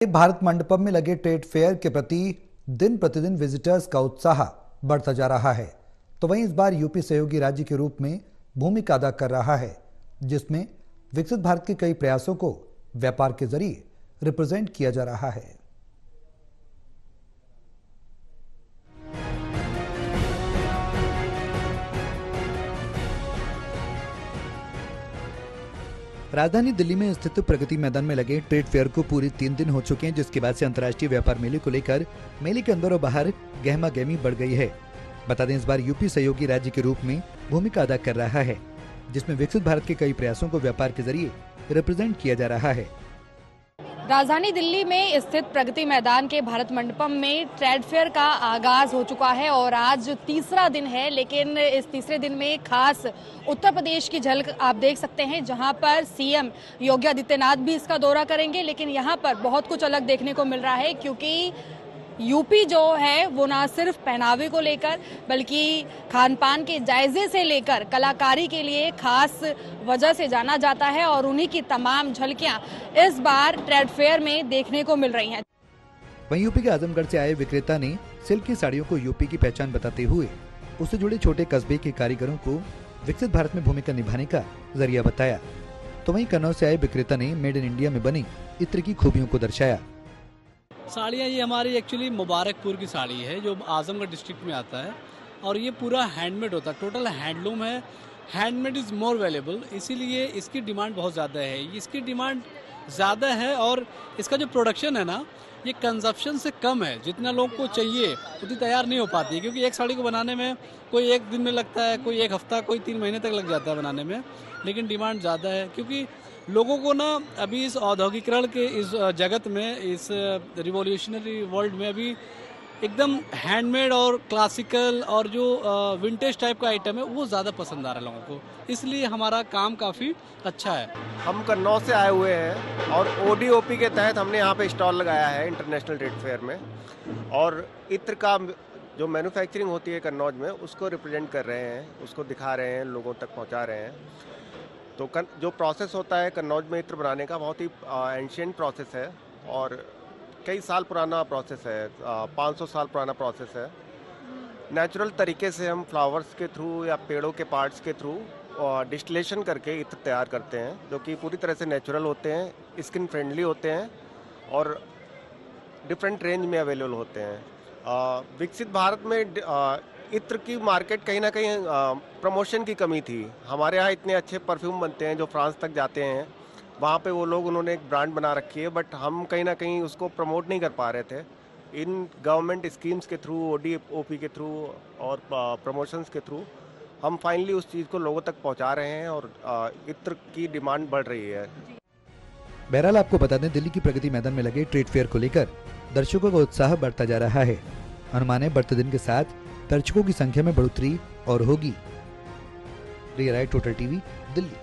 भारत मंडपम में लगे trade fair के प्रति दिन प्रतिदिन विजिटर्स का उत्साह बढ़ता जा रहा है, तो वहीं इस बार यूपी सहयोगी राज्य के रूप में भूमिका अदा कर रहा है, जिसमें विकसित भारत के कई प्रयासों को व्यापार के जरिए रिप्रेजेंट किया जा रहा है। राजधानी दिल्ली में स्थित प्रगति मैदान में लगे ट्रेड फेयर को पूरे 3 दिन हो चुके हैं, जिसके बाद से अंतर्राष्ट्रीय व्यापार मेले को लेकर मेले के अंदर और बाहर गहमा गहमी बढ़ गई है। बता दें, इस बार यूपी सहयोगी राज्य के रूप में भूमिका अदा कर रहा है, जिसमें विकसित भारत के कई प्रयासों को व्यापार के जरिए रिप्रेजेंट किया जा रहा है। राजधानी दिल्ली में स्थित प्रगति मैदान के भारत मंडपम में ट्रेड फेयर का आगाज हो चुका है और आज तीसरा दिन है, लेकिन इस तीसरे दिन में खास उत्तर प्रदेश की झलक आप देख सकते हैं, जहां पर सीएम योगी आदित्यनाथ भी इसका दौरा करेंगे। लेकिन यहां पर बहुत कुछ अलग देखने को मिल रहा है, क्योंकि यूपी जो है वो ना सिर्फ पहनावे को लेकर बल्कि खान पान के जायजे से लेकर कलाकारी के लिए खास वजह से जाना जाता है और उन्हीं की तमाम झलकियां इस बार ट्रेड फेयर में देखने को मिल रही हैं। वहीं यूपी के आजमगढ़ से आए विक्रेता ने सिल्क की साड़ियों को यूपी की पहचान बताते हुए उससे जुड़े छोटे कस्बे के कारीगरों को विकसित भारत में भूमिका निभाने का जरिया बताया। तो वहीं कन्नौज से आए विक्रेता ने मेड इन इंडिया में बनी इत्र की खूबियों को दर्शाया। साड़ियाँ ये हमारी एक्चुअली मुबारकपुर की साड़ी है, जो आजमगढ़ डिस्ट्रिक्ट में आता है, और ये पूरा हैंडमेड होता है, टोटल हैंडलूम है। हैंडमेड इज़ मोर वैल्यूएबल, इसीलिए इसकी डिमांड बहुत ज़्यादा है। इसकी डिमांड ज़्यादा है और इसका जो प्रोडक्शन है ना, ये कंजप्शन से कम है। जितना लोग को चाहिए उतनी तैयार नहीं हो पाती है, क्योंकि एक साड़ी को बनाने में कोई 1 दिन में लगता है, कोई 1 हफ्ता, कोई 3 महीने तक लग जाता है बनाने में। लेकिन डिमांड ज़्यादा है, क्योंकि लोगों को ना अभी इस औद्योगिकरण के इस जगत में, इस रिवॉल्यूशनरी वर्ल्ड में अभी एकदम हैंडमेड और क्लासिकल और जो विंटेज टाइप का आइटम है वो ज़्यादा पसंद आ रहा है लोगों को, इसलिए हमारा काम काफ़ी अच्छा है। हम कन्नौज से आए हुए हैं और ODOP के तहत हमने यहाँ पे स्टॉल लगाया है इंटरनेशनल ट्रेड फेयर में, और इत्र का जो मैन्युफैक्चरिंग होती है कन्नौज में उसको रिप्रेजेंट कर रहे हैं, उसको दिखा रहे हैं, लोगों तक पहुँचा रहे हैं। तो जो प्रोसेस होता है कन्नौज में इत्र बनाने का बहुत ही एंशिएंट प्रोसेस है और कई साल पुराना प्रोसेस है, 500 साल पुराना प्रोसेस है। नेचुरल तरीके से हम फ्लावर्स के थ्रू या पेड़ों के पार्ट्स के थ्रू डिस्टिलेशन करके इत्र तैयार करते हैं, जो कि पूरी तरह से नेचुरल होते हैं, स्किन फ्रेंडली होते हैं और डिफरेंट रेंज में अवेलेबल होते हैं। विकसित भारत में इत्र की मार्केट कहीं ना कहीं प्रमोशन की कमी थी। हमारे यहाँ इतने अच्छे परफ्यूम बनते हैं जो फ्रांस तक जाते हैं, वहाँ पे वो लोग उन्होंने एक ब्रांड बना रखी है, बट हम कहीं ना कहीं उसको प्रमोट नहीं कर पा रहे थे। इन गवर्नमेंट स्कीम्स के थ्रू, ODOP के थ्रू और प्रमोशंस के थ्रू हम फाइनली उस चीज़ को लोगों तक पहुँचा रहे हैं और इत्र की डिमांड बढ़ रही है। बहरहाल आपको बता दें, दिल्ली की प्रगति मैदान में लगे ट्रेड फेयर को लेकर दर्शकों का उत्साह बढ़ता जा रहा है। अनुमान है बढ़ते दिन के साथ दर्शकों की संख्या में बढ़ोतरी और होगी। Real total TV, Delhi.